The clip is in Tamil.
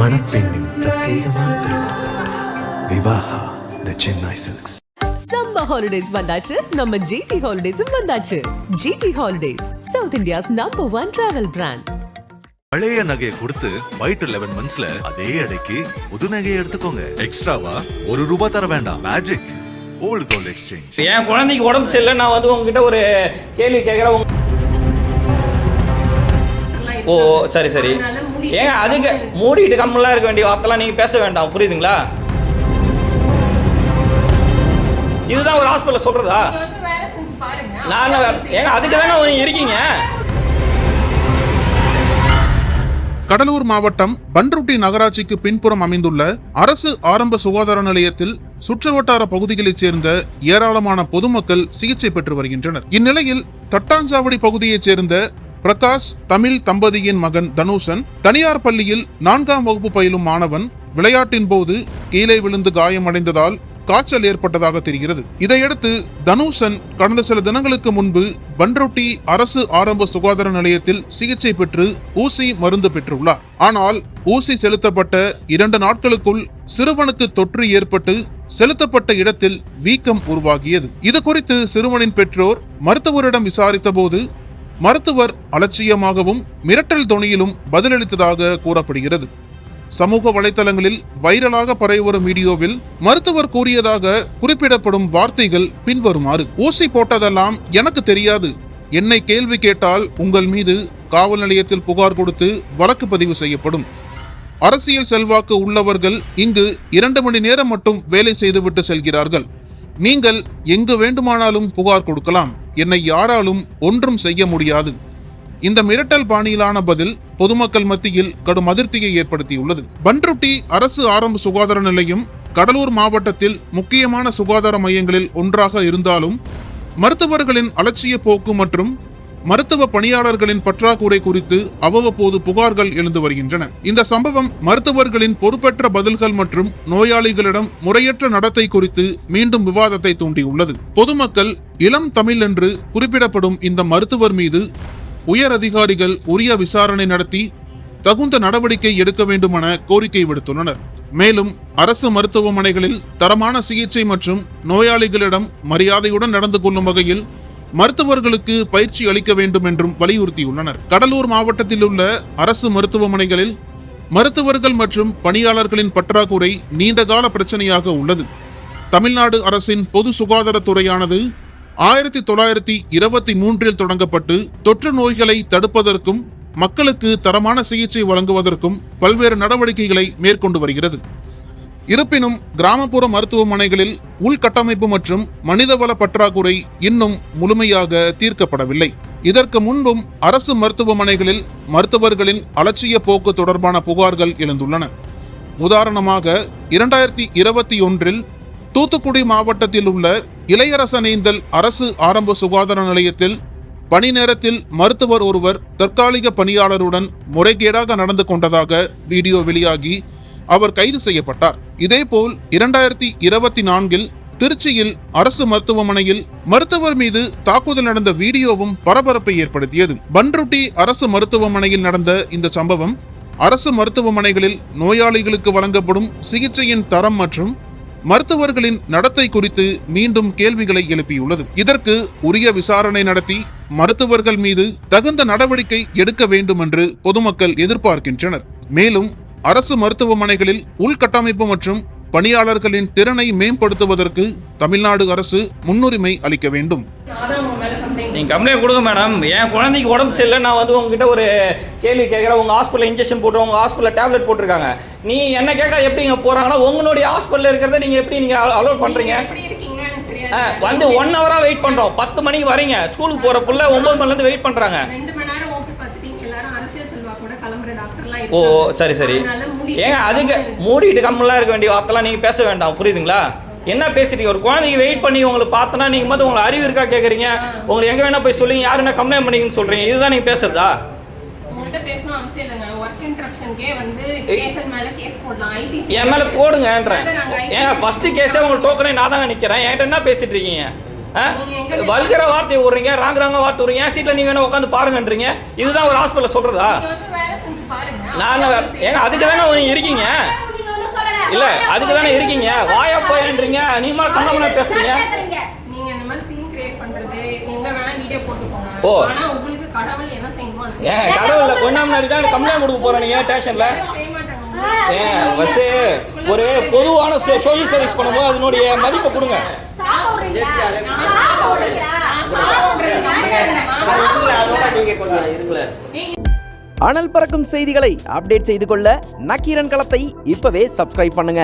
மணப்பெண்ணின் பிரத்யேகமான திருமணம் Vivaha the Chennai silks. Summer holidays வந்தாச்சு, நம்ம ஜிடி ஹாலிடேஸும் வந்தாச்சு. GT holidays, south India's number 1 travel brand. பழைய நகையை கொடுத்து வைட் 11 மந்த்ஸ்ல அதே அடைக்கு புது நகையை எடுத்துக்கோங்க. எக்ஸ்ட்ராவா ₹1 தர வேண்டாம். Magic old gold exchange. என் குழந்தைக்கு உடம்பு சரியில்லை, நான் வந்து உங்ககிட்ட ஒரு கேள்வி கேட்குறேன். ஓ சரி சரி, ஏங்க அதுக்கு மூடிட்டு கம்மெல்லாம் இருக்க வேண்டிய வார்த்தைலாம் நீங்கள் பேச வேண்டாம், புரியுதுங்களா? இதுதான் ஒரு ஹாஸ்பிட்டல் சொல்றதா? நான் ஏங்க அதுக்கு தானே இருக்கீங்க. கடலூர் மாவட்டம் பண்ருட்டி நகராட்சிக்கு பின்புறம் அமைந்துள்ள அரசு ஆரம்ப சுகாதார நிலையத்தில் சுற்றுவட்டார பகுதிகளைச் சேர்ந்த ஏராளமான பொதுமக்கள் சிகிச்சை பெற்று வருகின்றனர். இந்நிலையில் தட்டாஞ்சாவடி பகுதியைச் சேர்ந்த பிரகாஷ் தமிழ் தம்பதியின் மகன் தனுஷன் தனியார் பள்ளியில் 4ஆம் வகுப்பு பயிலும் மாணவன் விளையாட்டின் போது கீழே விழுந்து காயமடைந்ததால் காய்ச்சல் ஏற்பட்டதாக தெரிகிறது. இதையடுத்து தனுஷன் கடந்த சில தினங்களுக்கு முன்பு பண்ருட்டி அரசு ஆரம்ப சுகாதார நிலையத்தில் சிகிச்சை பெற்று ஊசி மருந்து பெற்றுள்ளார். ஆனால் ஊசி செலுத்தப்பட்ட 2 நாட்களுக்குள் சிறுவனுக்கு தொற்று ஏற்பட்டு செலுத்தப்பட்ட இடத்தில் வீக்கம் உருவாகியது. இது குறித்து சிறுவனின் பெற்றோர் மருத்துவரிடம் விசாரித்த போது மருத்துவர் அலட்சியமாகவும் மிரட்டல் தொனியிலும் பதிலளித்ததாக கூறப்படுகிறது. சமூக வலைதளங்களில் வைரலாக பரவி வரும் வீடியோவில் மருத்துவர் கூறியதாக குறிப்பிடப்படும் வார்த்தைகள் பின்வருமாறு: ஊசி போட்டதெல்லாம் எனக்கு தெரியாது. என்னை கேள்வி கேட்டால் உங்கள் மீது காவல் நிலையத்தில் புகார் கொடுத்து வழக்கு பதிவு செய்யப்படும். அரசியல் செல்வாக்கு உள்ளவர்கள் இங்கு 2 மணி நேரம் மட்டும் வேலை செய்துவிட்டு செல்கிறார்கள். நீங்கள் எங்கு வேண்டுமானாலும் புகார் கொடுக்கலாம். என்னை யாராலும் ஒன்றும் செய்ய முடியாது. இந்த மிரட்டல் பாணியிலான பதில் பொதுமக்கள் மத்தியில் கடும் அதிருப்தியை ஏற்படுத்தியுள்ளது. பண்ருட்டி அரசு ஆரம்ப சுகாதார நிலையம் கடலூர் மாவட்டத்தில் முக்கியமான சுகாதார மையங்களில் ஒன்றாக இருந்தாலும் மருத்துவர்களின் அலட்சிய போக்கு மற்றும் மருத்துவ பணியாளர்களின் பற்றாக்குறை குறித்து அவ்வப்போது புகார்கள் எழுந்து வருகின்றன. இந்த சம்பவம் மருத்துவர்களின் பொறுப்பற்ற பதில்கள் மற்றும் நோயாளிகளிடம் முறையற்ற நடத்தை குறித்து மீண்டும் விவாதத்தை தூண்டியுள்ளது. பொதுமக்கள் இளம் தமிழ் என்று குறிப்பிடப்படும் இந்த மருத்துவர் மீது உயர் அதிகாரிகள் உரிய விசாரணை நடத்தி தகுந்த நடவடிக்கை எடுக்க வேண்டுமென கோரிக்கை விடுத்துள்ளனர். மேலும் அரசு மருத்துவமனைகளில் தரமான சிகிச்சை மற்றும் நோயாளிகளிடம் மரியாதையுடன் நடந்து கொள்ளும் வகையில் மருத்துவர்களுக்கு பயிற்சி அளிக்க வேண்டும் என்றும் வலியுறுத்தியுள்ளனர். கடலூர் மாவட்டத்தில் உள்ள அரசு மருத்துவமனைகளில் மருத்துவர்கள் மற்றும் பணியாளர்களின் பற்றாக்குறை நீண்டகால பிரச்சனையாக உள்ளது. தமிழ்நாடு அரசின் பொது சுகாதாரத்துறையானது 1923 தொடங்கப்பட்டு தொற்று நோய்களை தடுப்பதற்கும் மக்களுக்கு தரமான சிகிச்சை வழங்குவதற்கும் பல்வேறு நடவடிக்கைகளை மேற்கொண்டு வருகிறது. இருப்பினும் கிராமப்புற மருத்துவமனைகளில் உள்கட்டமைப்பு மற்றும் மனிதவள பற்றாக்குறை இன்னும் முழுமையாக தீர்க்கப்படவில்லை. இதற்கு முன்பும் அரசு மருத்துவமனைகளில் மருத்துவர்களின் அலட்சிய போக்கு தொடர்பான புகார்கள் எழுந்துள்ளன. உதாரணமாக 2021 தூத்துக்குடி மாவட்டத்தில் உள்ள இளையரசனேந்தல் அரசு ஆரம்ப சுகாதார நிலையத்தில் பணி நேரத்தில் மருத்துவர் ஒருவர் தற்காலிக பணியாளருடன் முறைகேடாக நடந்து கொண்டதாக வீடியோ வெளியாகி அவர் கைது செய்யப்பட்டார். இதேபோல் 2024 திருச்சியில் அரசு மருத்துவமனையில் மருத்துவர் மீது தாக்குதல் நடந்த வீடியோவும் பரபரப்பை ஏற்படுத்தியது. பண்ருட்டி அரசு மருத்துவமனையில் நடந்த இந்த சம்பவம் அரசு மருத்துவமனைகளில் நோயாளிகளுக்கு வழங்கப்படும் சிகிச்சையின் தரம் மற்றும் மருத்துவர்களின் நடத்தை குறித்து மீண்டும் கேள்விகளை எழுப்பியுள்ளது. இதற்கு உரிய விசாரணை நடத்தி மருத்துவர்கள் மீது தகுந்த நடவடிக்கை எடுக்க வேண்டும் என்று பொதுமக்கள் எதிர்பார்க்கின்றனர். மேலும் அரசு மருத்துவமனைகளில் உள்கட்டமைப்பு மற்றும் பணியாளர்களின் திறனை மேம்படுத்துவதற்கு தமிழ்நாடு அரசு முன்னுரிமை அளிக்க வேண்டும். நீங்கள் கம்ப்ளைண்ட் கொடுங்க மேடம். என் குழந்தைக்கு உடம்பு சரியில்லை, நான் வந்து உங்ககிட்ட ஒரு கேள்வி கேட்குறேன். உங்கள் ஹாஸ்பிட்டலில் இன்ஜெக்ஷன் போட்டு உங்கள் ஹாஸ்பிட்டலில் டேப்லெட் போட்டிருக்காங்க. நீ என்ன கேட்க எப்படி இங்கே போகிறாங்கன்னா உங்களுடைய ஹாஸ்பிட்டலில் இருக்கிறத நீங்கள் எப்படி நீங்கள் அலோட் பண்ணுறீங்க? வந்து 1 ஹவராக வெயிட் பண்ணுறோம். 10 மணிக்கு வரீங்க, ஸ்கூலுக்கு போகிற புள்ள 9 மணிலேருந்து வெயிட் பண்ணுறாங்க. ஓ சரி சரி, ஏங்க அதுக்கு மூடிட்டு கம்மெல்லாம் இருக்க வேண்டிய வார்த்தைலாம் நீங்கள் பேச வேண்டாம், புரியுதுங்களா? என்ன பேசுறீங்க? ஒரு குழந்தைக்கு வெயிட் பண்ணி உங்களுக்கு பார்த்தனா நீங்கள் வந்து உங்களுக்கு அறிவு இருக்கா கேட்குறீங்க. உங்களுக்கு எங்கே வேணா போய் சொல்லுங்க, யார் என்ன கம்ப்ளைண்ட் பண்ணிங்கன்னு சொல்கிறீங்க. இதுதான் நீங்கள் பேசுறதா? என் மேலே போடுங்கன்றேன். ஏன் ஃபர்ஸ்ட் கேஸே உங்களுக்கு டோக்கனே நான் தாங்க நிற்கிறேன். என்கிட்ட என்ன பேசிட்டு இருக்கீங்க? வல்கர வார்த்தை விடுறீங்க, ராங்க வார்த்தை விடுறீங்க. என் சீட்டில் நீங்கள் வேணா உட்காந்து பாருங்கன்றீங்க. இதுதான் ஒரு ஹாஸ்பிட்டலில் சொல்கிறதா? நான் ஏங்க அதுக்கு தானே நீங்கள் இருக்கீங்க? இல்லை அதுக்கு தானே இருக்கீங்க. வாயா போயன்றீங்க, நீங்கள் கண்ணமனா பேசுகிறீங்க. ஓ ஏன் கடவுள் கொஞ்ச முன்னாடி தான் கம்ப்ளைண்ட் கொடுக்க போகிறேன் நீங்கள் ஸ்டேஷனில். ஏன் ஃபஸ்ட்டு ஒரு பொதுவான சோஷியல் சர்வீஸ் பண்ணும்போது அதனுடைய மதிப்பை கொடுங்க. அனல் பறக்கும் செய்திகளை அப்டேட் செய்து கொள்ள நக்கீரன் களத்தை இப்பவே சப்ஸ்கிரைப் பண்ணுங்க.